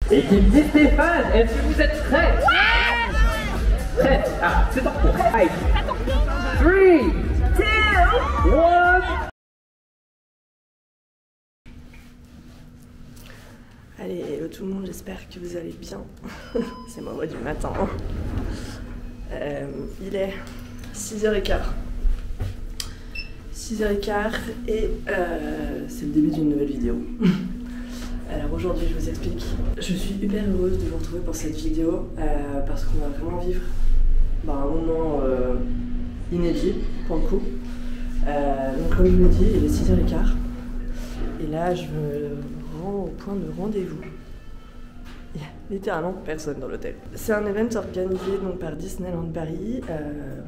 Équipe dit Stéphane, est-ce que vous êtes prêts? Ouais. Prêts? Ah, c'est en cours. 5, 3, 2, 1. Allez, hello tout le monde, j'espère que vous allez bien. C'est ma voix du matin. Il est 6h15. 6h15 et c'est le début d'une nouvelle vidéo. Alors aujourd'hui, je vous explique. Je suis hyper heureuse de vous retrouver pour cette vidéo parce qu'on va vraiment vivre un moment inédit pour le coup. Donc comme je vous l'ai dit, il est 6h15 et là je me rends au point de rendez-vous. Il y a littéralement personne dans l'hôtel. C'est un event organisé donc par Disneyland Paris.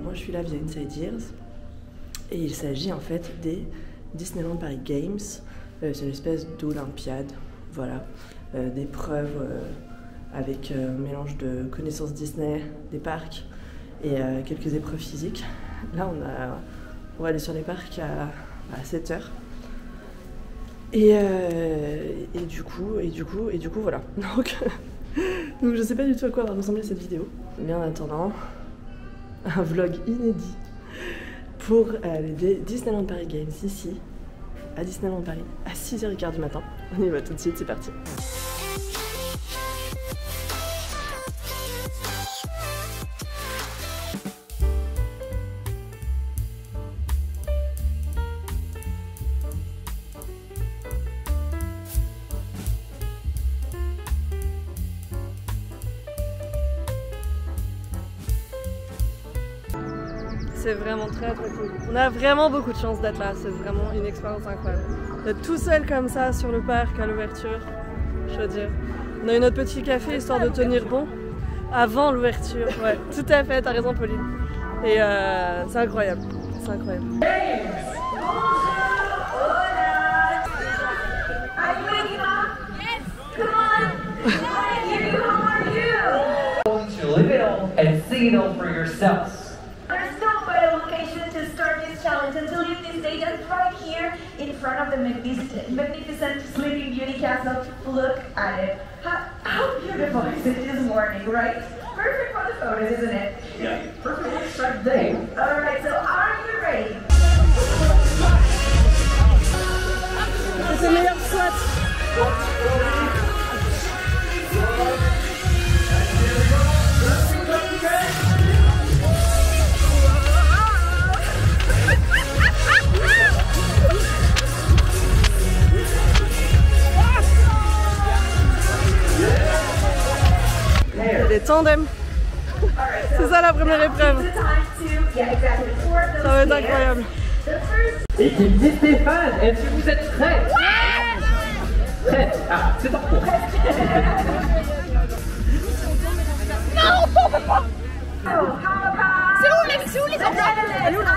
Moi je suis là via Inside Ears et il s'agit en fait des Disneyland Paris Games. C'est une espèce d'olympiade, voilà, d'épreuves avec un mélange de connaissances Disney, des parcs et quelques épreuves physiques. Là on va aller sur les parcs à 7h. Et du coup, voilà. Donc je sais pas du tout à quoi va ressembler cette vidéo. Mais en attendant, un vlog inédit pour les Disneyland Paris Games ici, à Disneyland Paris, à 6h15 du matin. On y va tout de suite, c'est parti. C'est vraiment très cool. On a vraiment beaucoup de chance d'être là, c'est vraiment une expérience incroyable. D'être tout seul comme ça sur le parc à l'ouverture, je veux dire. On a eu notre petit café histoire de tenir bon avant l'ouverture. Ouais, tout à fait, t'as raison Pauline. Et c'est incroyable, c'est incroyable. And see it all for yourselves. There's no better location to start this challenge than to leave this stage and right here in front of the magnificent Sleeping Beauty castle. Look at it. How beautiful is it this morning, right? Perfect for the photos, isn't it? Yeah, perfect to start the day. Alright, so are you ready? C'est le meilleur spot. Les tandems. C'est ça la première épreuve. Ça va être incroyable. Équipe dit Stéphane, est-ce que vous êtes prêts? Ouais. Prêts? Ah, c'est en cours. Non, on peut pas. C'est où les enfants? Elle est où là?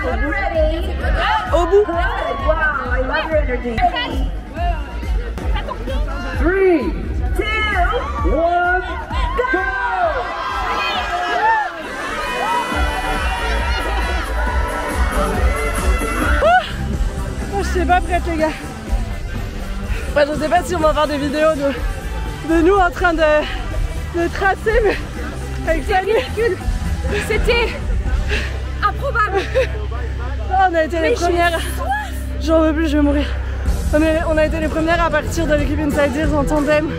Au bout. Wow, I love your energy. 3, 2, 1, go! Je suis pas prête les gars. Ouais, je sais pas si on va faire des vidéos de nous en train de tracer, mais avec ça ridicule. C'était improbable. On a été les premières. J'en veux plus, je vais mourir. On a été les premières à partir de l'équipe Inside Ears en tandem.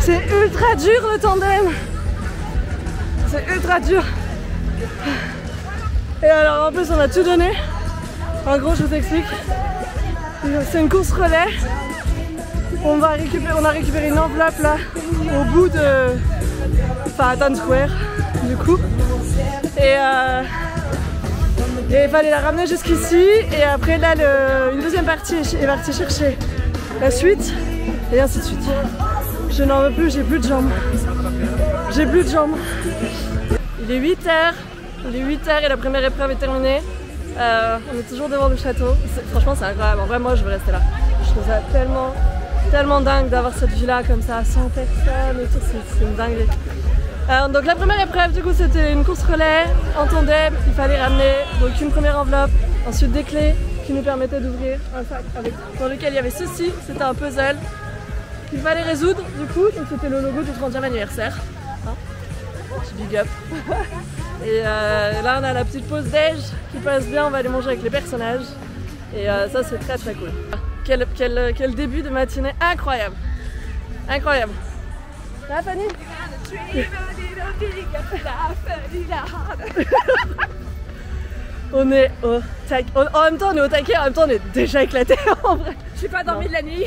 C'est ultra dur le tandem. C'est ultra dur. Et alors en plus on a tout donné. En gros je vous explique. C'est une course relais. On a récupéré une enveloppe là au bout de. Enfin à Times Square du coup. Et il fallait la ramener jusqu'ici. Et après là une deuxième partie est partie chercher la suite. Et ainsi de suite. Je n'en veux plus, j'ai plus de jambes. J'ai plus de jambes. Il est 8h. Il est 8h et la première épreuve est terminée. On est toujours devant le château. Franchement c'est incroyable. En vrai moi je veux rester là. Je trouve ça tellement dingue d'avoir cette vue là comme ça, 100 personnes et tout. C'est une dinguerie. Donc la première épreuve du coup c'était une course relais en tandem. Il fallait ramener donc une première enveloppe, ensuite des clés qui nous permettaient d'ouvrir un sac dans lequel il y avait ceci. C'était un puzzle. qu'il fallait résoudre du coup, donc c'était le logo du 30e anniversaire. Hein, petit big up. Et là on a la petite pause déj qui passe bien, on va aller manger avec les personnages. Et ça c'est très très cool. Quel début de matinée incroyable. Incroyable. Ça va Fanny? On est au taquet. En même temps on est au taquet, en même temps on est déjà éclaté en vrai. J'ai pas dormi de la nuit.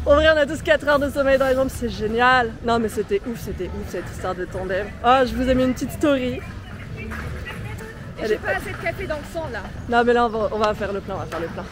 En vrai on a tous 4 heures de sommeil dans les jambes, c'est génial. Non mais c'était ouf cette histoire de tandem. Oh je vous ai mis une petite story. Et j'ai pas assez de café dans le sang là. Non mais là on va faire le plein, on va faire le plein.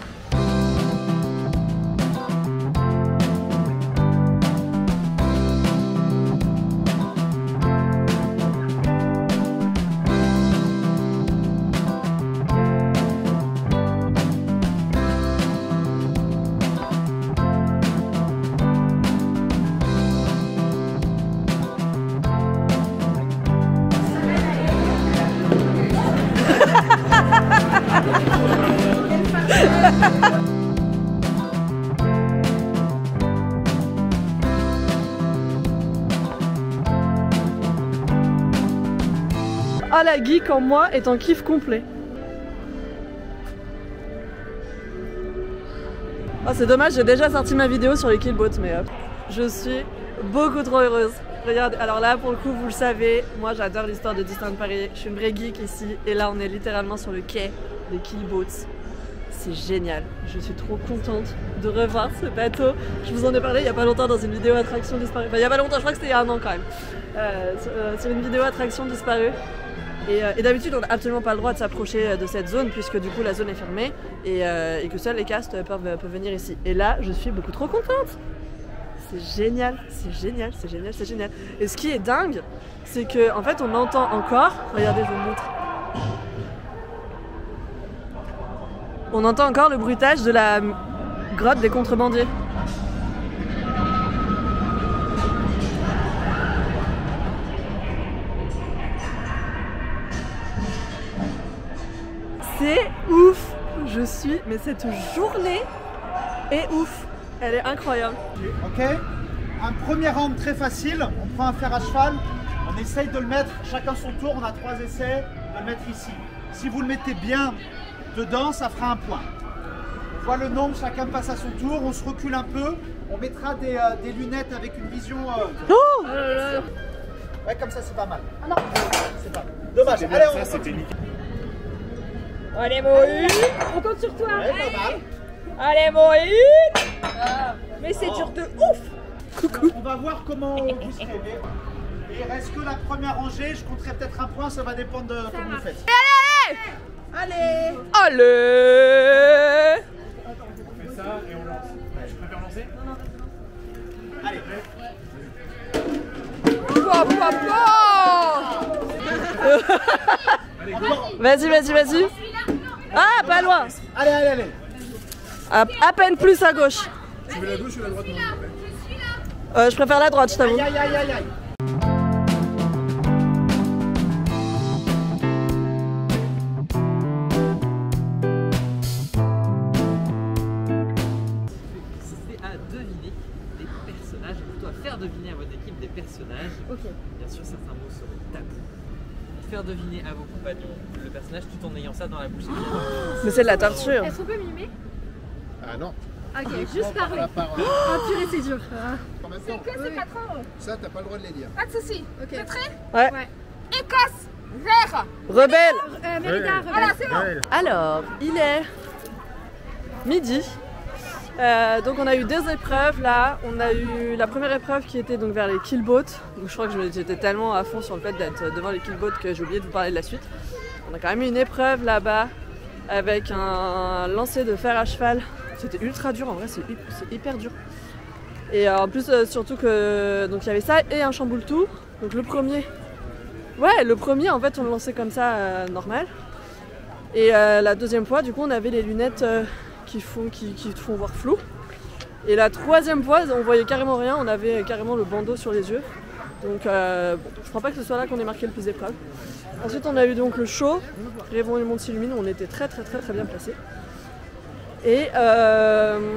Ah la geek en moi est en kiff complet. Oh, c'est dommage, j'ai déjà sorti ma vidéo sur les killboats, mais je suis beaucoup trop heureuse. Regardez, alors là pour le coup vous le savez, moi j'adore l'histoire de Disneyland Paris, je suis une vraie geek ici et là on est littéralement sur le quai des killboats. C'est génial, je suis trop contente de revoir ce bateau. Je vous en ai parlé il y a pas longtemps dans une vidéo attraction disparue, enfin il y a pas longtemps, je crois que c'était il y a un an quand même, sur une vidéo attraction disparue. Et d'habitude on n'a absolument pas le droit de s'approcher de cette zone puisque du coup la zone est fermée et que seuls les castes peuvent venir ici. Et là je suis beaucoup trop contente. C'est génial, c'est génial, c'est génial, c'est génial. Et ce qui est dingue, c'est que en fait on entend encore, regardez je vous montre. On entend encore le bruitage de la grotte des contrebandiers. C'est ouf, je suis, mais cette journée est ouf, elle est incroyable. Ok, un premier round très facile, on prend un fer à cheval, on essaye de le mettre, chacun son tour, on a 3 essais, de le mettre ici. Si vous le mettez bien dedans, ça fera un point. On voit le nombre, chacun passe à son tour, on se recule un peu, on mettra des lunettes avec une vision... Oh ouais, comme ça c'est pas mal. Ah non, c'est pas mal. Dommage, allez on continue. Allez Moïse, on compte sur toi. Ouais, pas mal. Allez Moïse. Mais c'est dur de ouf. Coucou. On va voir comment vous serez. Et il reste que la première rangée, je compterai peut-être un point, ça va dépendre de comment vous faites. Allez. Allez. On fait ça et on lance. Tu préfères lancer? Allez. Vas-y, vas-y, vas-y. Ah, pas loin. Allez, allez, allez. À peine plus à gauche. Tu veux la gauche ou la droite? Je préfère la droite, je t'avoue. Aïe, aïe, aïe, aïe. C'est à deviner des personnages. On doit faire deviner à votre équipe des personnages. Ok. Bien sûr, certains mots seront tabous. Faire deviner à vos compagnons le personnage tout en ayant ça dans la bouche. Mais c'est de la torture. Est-ce qu'on peut mimer? Ah non. Ok, juste parler. La parole. Oh purée, c'est dur. Combien de temps? Que c'est 4 ans. Ça, t'as pas le droit de les dire. Pas de soucis. Ok. T'es prêt? Ouais. Ouais. Écosse. Vert. Rebelle. Mérida. Voilà, c'est bon. Alors, il est midi. Donc on a eu 2 épreuves là. On a eu la première épreuve qui était donc vers les killboats. Donc je crois que j'étais tellement à fond sur le fait d'être devant les killboats que j'ai oublié de vous parler de la suite. On a quand même eu une épreuve là-bas avec un lancer de fer à cheval. C'était ultra dur en vrai, c'est hyper dur. Et en plus surtout que donc il y avait ça et un chamboule-tout. Donc le premier en fait on le lançait comme ça normal. Et la deuxième fois du coup on avait les lunettes qui te font voir flou. Et la troisième fois on voyait carrément rien, on avait carrément le bandeau sur les yeux. Donc bon, je crois pas que ce soit là qu'on ait marqué le plus d'épreuves. Ensuite on a eu donc le show, Rêvons du monde s'illumine, où on était très bien placés. Et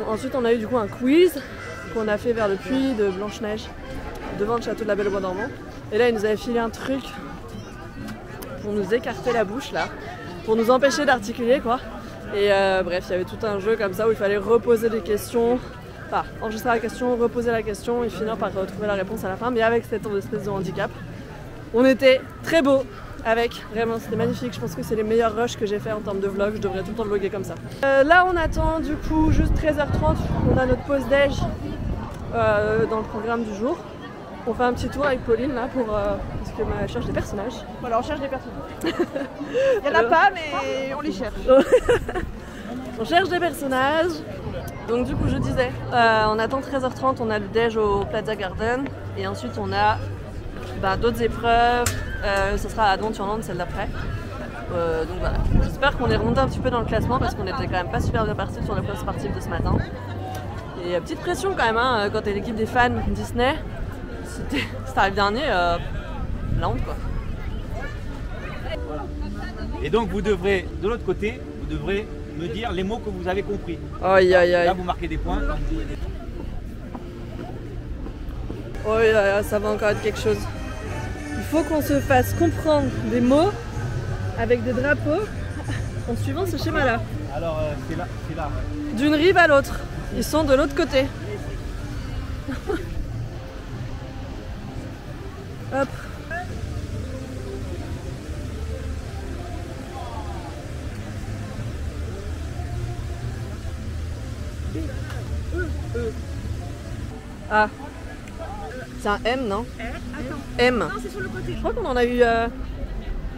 ensuite on a eu du coup un quiz qu'on a fait vers le puits de Blanche-Neige, devant le château de la Belle au Bois dormant. Et là, ils nous avaient filé un truc pour nous écarter la bouche là, pour nous empêcher d'articuler quoi. Et bref, il y avait tout un jeu comme ça où il fallait reposer des questions, enfin enregistrer la question, reposer la question et finir par retrouver la réponse à la fin, mais avec cette espèce de handicap. On était très beaux avec, vraiment c'était magnifique, je pense que c'est les meilleurs rushs que j'ai fait en termes de vlog, je devrais tout le temps vlogger comme ça. Là on attend du coup juste 13h30, on a notre pause déj dans le programme du jour. On fait un petit tour avec Pauline là pour parce que elle cherche des personnages. Voilà, on cherche des personnages. Il n'y en a pas, mais on les cherche. On cherche des personnages. Donc du coup je disais, on attend 13h30, on a le déj au Plaza Garden et ensuite on a d'autres épreuves. Ce sera à Donne-sur-Lande, celle d'après. Donc voilà, j'espère qu'on est remonté un petit peu dans le classement parce qu'on était quand même pas super bien partis sur l'épreuve sportive de ce matin. Et petite pression quand même hein, quand t'es l'équipe des fans Disney. Si t'arrives dernier, la honte quoi. Voilà. Et donc vous devrez, de l'autre côté, vous devrez me dire les mots que vous avez compris. Aïe aïe aïe. Là vous marquez des points. Oh là là, ça va encore être quelque chose. Il faut qu'on se fasse comprendre des mots avec des drapeaux en suivant ce schéma là. Alors c'est là, c'est là. D'une rive à l'autre. Ils sont de l'autre côté. Hop. Ah. C'est un M, non? M. Non, c'est sur le côté. Je crois qu'on en a eu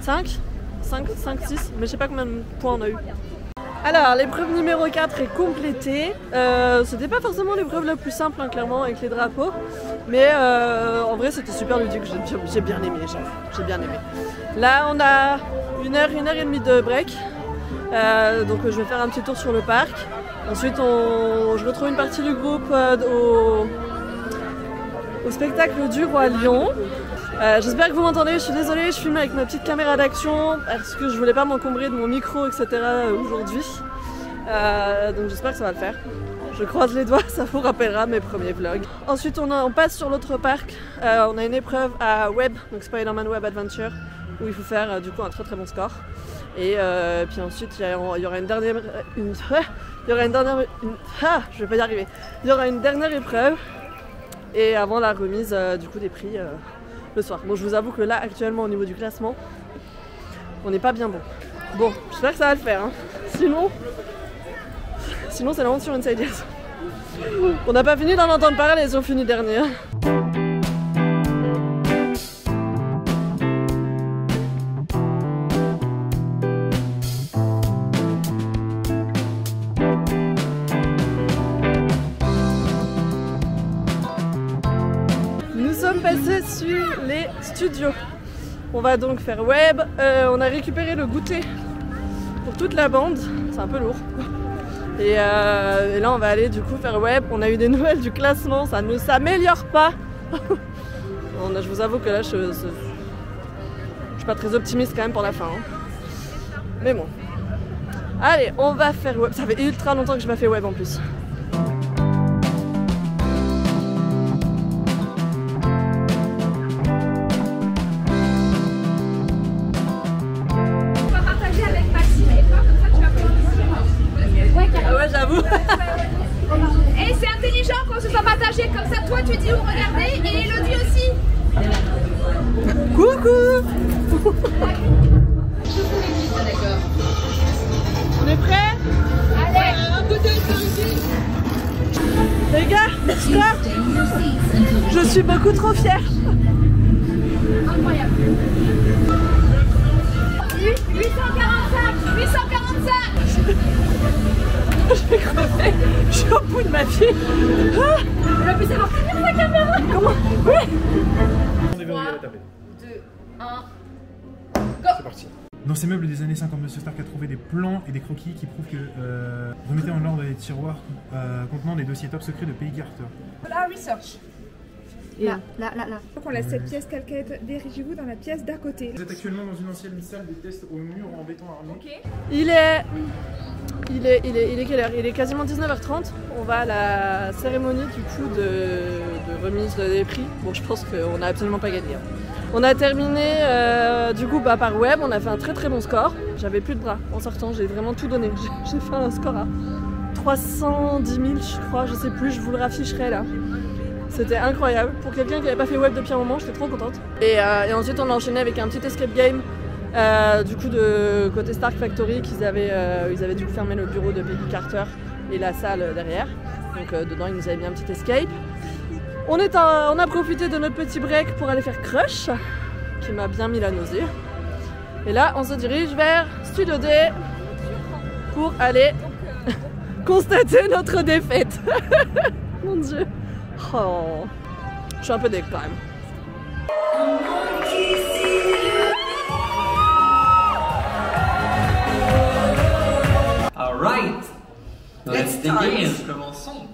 5, 6, mais je sais pas combien de points on a eu. Alors, l'épreuve numéro 4 est complétée. C'était pas forcément l'épreuve la plus simple, hein, clairement, avec les drapeaux. Mais en vrai, c'était super ludique. J'ai bien aimé, j'avoue. J'ai bien aimé. Là, on a une heure et demie de break. Donc, je vais faire un petit tour sur le parc. Ensuite, je retrouve une partie du groupe au spectacle du Roi Lion. J'espère que vous m'entendez, je suis désolée, je filme avec ma petite caméra d'action parce que je voulais pas m'encombrer de mon micro, etc. aujourd'hui. Donc j'espère que ça va le faire. Je croise les doigts, ça vous rappellera mes premiers vlogs. Ensuite on passe sur l'autre parc, on a une épreuve à Web, donc Spider-Man Web Adventure, où il faut faire du coup un très très bon score. Et puis ensuite il y aura une dernière... je vais pas y arriver. Il y aura une dernière épreuve et avant la remise du coup des prix le soir. Bon, je vous avoue que là, actuellement, au niveau du classement, on n'est pas bien bon. Bon, j'espère que ça va le faire. Hein. Sinon c'est la honte sur Inside Yes. On n'a pas fini d'en entendre parler, ils ont fini dernier. Nous sommes passés sur les studios. On va donc faire web. On a récupéré le goûter pour toute la bande. C'est un peu lourd. Et là on va aller du coup faire web. On a eu des nouvelles du classement. Ça ne s'améliore pas. Je vous avoue que là je suis pas très optimiste quand même pour la fin. Hein. Mais bon. Allez, on va faire web. Ça fait ultra longtemps que je n'ai pas fait web en plus. Et c'est intelligent qu'on se soit partagé comme ça, toi tu dis où regarder et Elodie aussi. Coucou. On est prêts? Allez, un peu de les gars, stop. Je suis beaucoup trop fière. incroyable. 845, 845. Je vais crever, je suis au bout de ma vie. Ah, On va plus savoir tenir sa caméra. comment? Oui. 3, 2, 1. C'est parti. Dans ces meubles des années 50, M. Stark a trouvé des plans et des croquis qui prouvent que remettez en ordre les tiroirs contenant des dossiers top secrets de Peggy Carter. La research. Là. Donc on laisse cette pièce telle qu'elle est. Dirigez-vous dans la pièce d'à côté. Vous êtes actuellement dans une ancienne salle de test au mur en béton armé. Ok. Il est quelle heure? Il est quasiment 19h30. On va à la cérémonie du coup de remise des prix. Bon, je pense qu'on n'a absolument pas gagné. On a terminé du coup par web. On a fait un très très bon score. J'avais plus de bras en sortant. J'ai vraiment tout donné. J'ai fait un score à 310 000, je crois. Je sais plus. Je vous le rafficherai là. C'était incroyable. Pour quelqu'un qui n'avait pas fait web depuis un moment, j'étais trop contente. Et ensuite, on a enchaîné avec un petit escape game. Du coup de côté Stark Factory ils avaient dû fermer le bureau de Peggy Carter et la salle derrière, donc dedans ils nous avaient mis un petit escape. On a profité de notre petit break pour aller faire Crush qui m'a bien mis la nausée, et là on se dirige vers Studio D pour aller constater notre défaite. Mon dieu, oh. Je suis un peu déc quand même. Alright, let's begin. Commençons.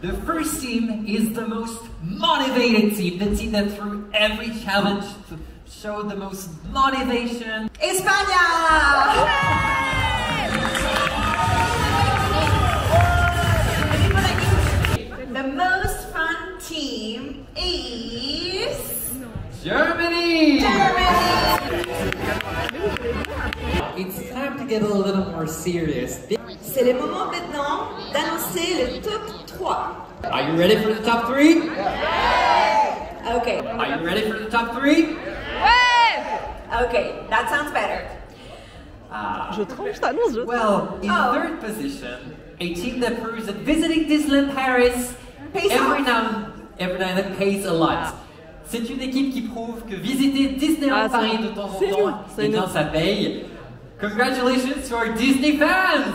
The first team is the most motivated team, the team that through every challenge showed the most motivation. España! The most fun team is Germany! Germany! It's time to get a little more serious. C'est le moment maintenant d'annoncer le top 3. Are you ready for the top 3? Okay. Are you ready for the top 3? Okay, that sounds better. Je trompe, je t'annonce, Well, in third position, a team that proves that visiting Disneyland Paris every now and then pays a lot. C'est une équipe qui prouve que visiter Disneyland Paris de temps en temps, eh bien, ça paye. Congratulations to our Disney fans!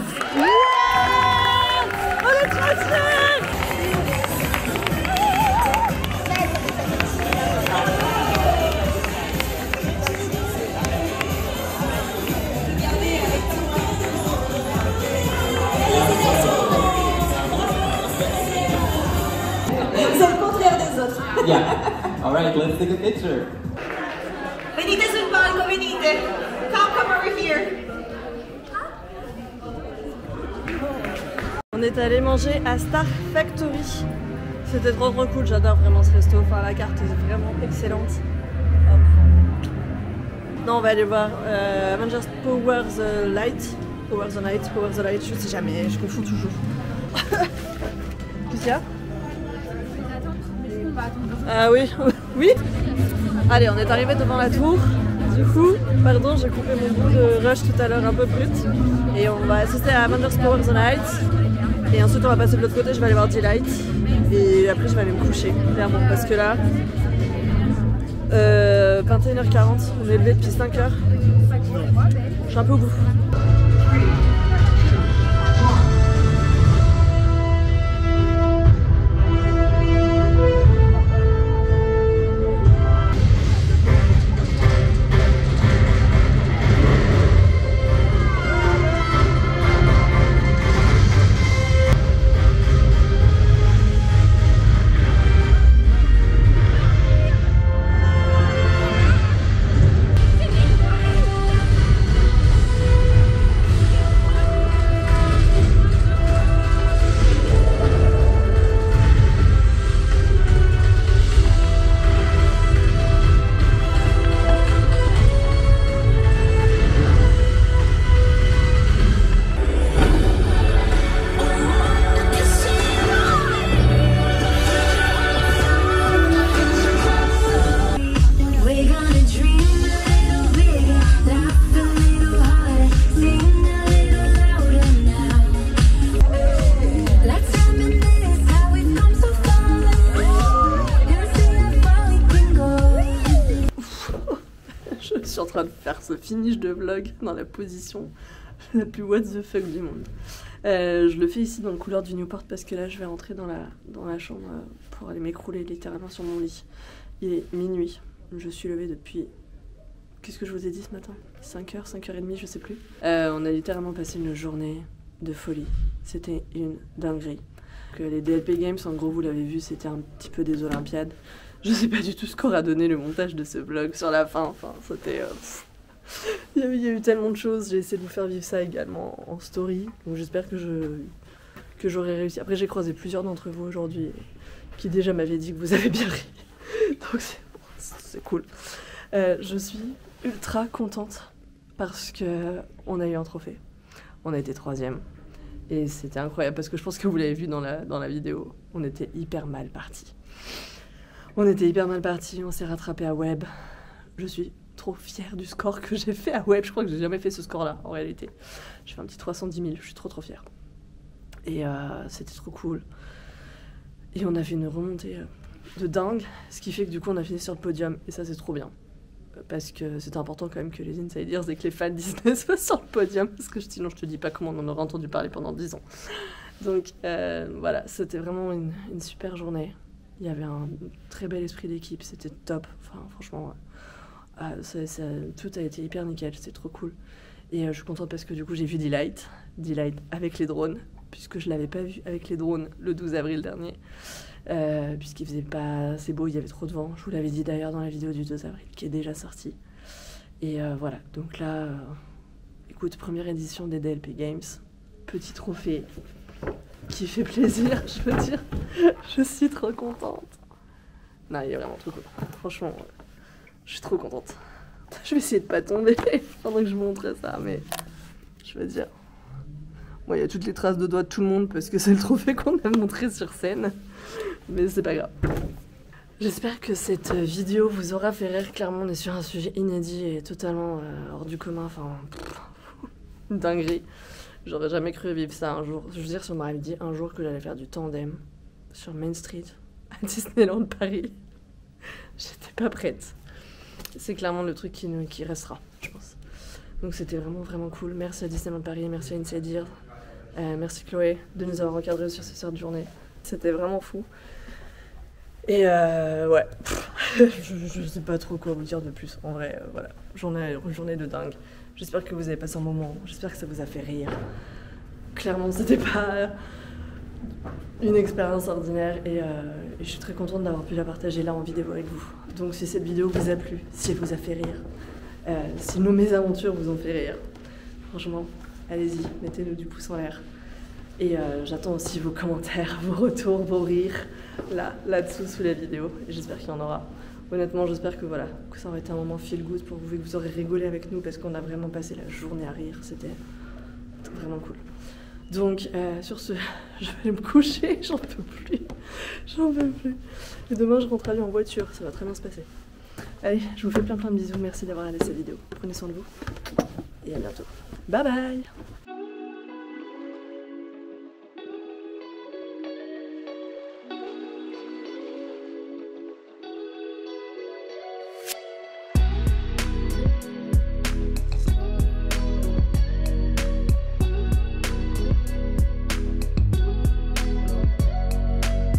C'est le contraire des autres. Yeah. All right, let's take a picture. Venite sul palco, venite. Come over here. On est allé manger à Stark Factory. C'était trop cool, j'adore vraiment ce resto. Enfin, la carte est vraiment excellente. Non, on va aller voir Avengers Power the Light. Power the Light, je sais jamais, je confonds toujours. Qu'est-ce qu'il y a? Ah oui, oui. Allez, on est arrivé devant la tour. Du coup, pardon, j'ai coupé mon bout de rush tout à l'heure un peu brut. Et on va assister à Avengers Power the Light. Et ensuite on va passer de l'autre côté, je vais aller voir Delight. Et après je vais aller me coucher, clairement, parce que là, 21h40, on est levé depuis 5h. Je suis un peu au bout. Je suis en train de faire ce finish de vlog dans la position la plus what the fuck du monde. Je le fais ici dans le couloir du Newport parce que là je vais rentrer dans la chambre pour aller m'écrouler littéralement sur mon lit. Il est minuit, je suis levée depuis... Qu'est-ce que je vous ai dit ce matin? 5h, 5h30, je sais plus. On a littéralement passé une journée de folie. C'était une dinguerie. Les DLP Games, en gros, vous l'avez vu, c'était un petit peu des Olympiades. Je sais pas du tout ce qu'aura donné le montage de ce vlog sur la fin. Enfin, c'était... il y a eu tellement de choses. J'ai essayé de vous faire vivre ça également en story. Donc j'espère que j'aurai réussi. Après, j'ai croisé plusieurs d'entre vous aujourd'hui qui déjà m'avaient dit que vous avez bien ri. Donc c'est cool. Je suis ultra contente parce qu'on a eu un trophée. On a été 3e. Et c'était incroyable parce que je pense que vous l'avez vu dans la vidéo. On était hyper mal partis. On s'est rattrapé à Web. Je suis trop fière du score que j'ai fait à Web. Je crois que j'ai jamais fait ce score-là, en réalité. J'ai fait un petit 310 000. Je suis trop fière. Et c'était trop cool. Et on a fait une remontée de dingue. Ce qui fait que du coup, on a fini sur le podium. Et ça, c'est trop bien. Parce que c'est important quand même que les insiders et que les fans Disney soient sur le podium. Parce que sinon, je te dis pas comment on en aurait entendu parler pendant 10 ans. Donc voilà, c'était vraiment une super journée. Il y avait un très bel esprit d'équipe, c'était top. Enfin, franchement, tout a été hyper nickel, c'était trop cool. Et je suis contente parce que du coup, j'ai vu Delight avec les drones, puisque je l'avais pas vu avec les drones le 12 avril dernier. Puisqu'il faisait pas assez beau, il y avait trop de vent. Je vous l'avais dit d'ailleurs dans la vidéo du 2 avril, qui est déjà sortie. Et voilà, donc là, écoute, première édition des DLP Games, petit trophée qui fait plaisir, je veux dire. Je suis trop contente. Non, il est vraiment trop cool. Franchement, je suis trop contente. Je vais essayer de pas tomber pendant que je montrais ça, mais je veux dire... Bon, il y a toutes les traces de doigts de tout le monde parce que c'est le trophée qu'on a montré sur scène. Mais c'est pas grave. J'espère que cette vidéo vous aura fait rire. Clairement, on est sur un sujet inédit et totalement hors du commun. Enfin, une dinguerie. J'aurais jamais cru vivre ça un jour. Je veux dire, si on m'aurait dit un jour que j'allais faire du tandem sur Main Street à Disneyland Paris, j'étais pas prête. C'est clairement le truc qui restera, je pense. Donc c'était vraiment cool. Merci à Disneyland Paris, merci à Insider, merci Chloé de nous avoir encadrés sur ces sortes de journées. C'était vraiment fou. Et ouais, je sais pas trop quoi vous dire de plus. En vrai, voilà, journée de dingue. J'espère que vous avez passé un moment, j'espère que ça vous a fait rire. Clairement, c'était pas une expérience ordinaire et je suis très contente d'avoir pu la partager là en vidéo avec vous. Donc si cette vidéo vous a plu, si elle vous a fait rire, si nos mésaventures vous ont fait rire, franchement, allez-y, mettez-nous du pouce en l'air. Et j'attends aussi vos commentaires, vos retours, vos rires là-dessous sous la vidéo. Et j'espère qu'il y en aura. Honnêtement, j'espère que voilà, que ça aurait été un moment feel good pour vous et que vous aurez rigolé avec nous parce qu'on a vraiment passé la journée à rire. C'était vraiment cool. Donc sur ce, je vais aller me coucher, j'en peux plus. Et demain, je rentre à Lyon en voiture, ça va très bien se passer. Allez, je vous fais plein de bisous. Merci d'avoir regardé cette vidéo. Prenez soin de vous et à bientôt. Bye bye.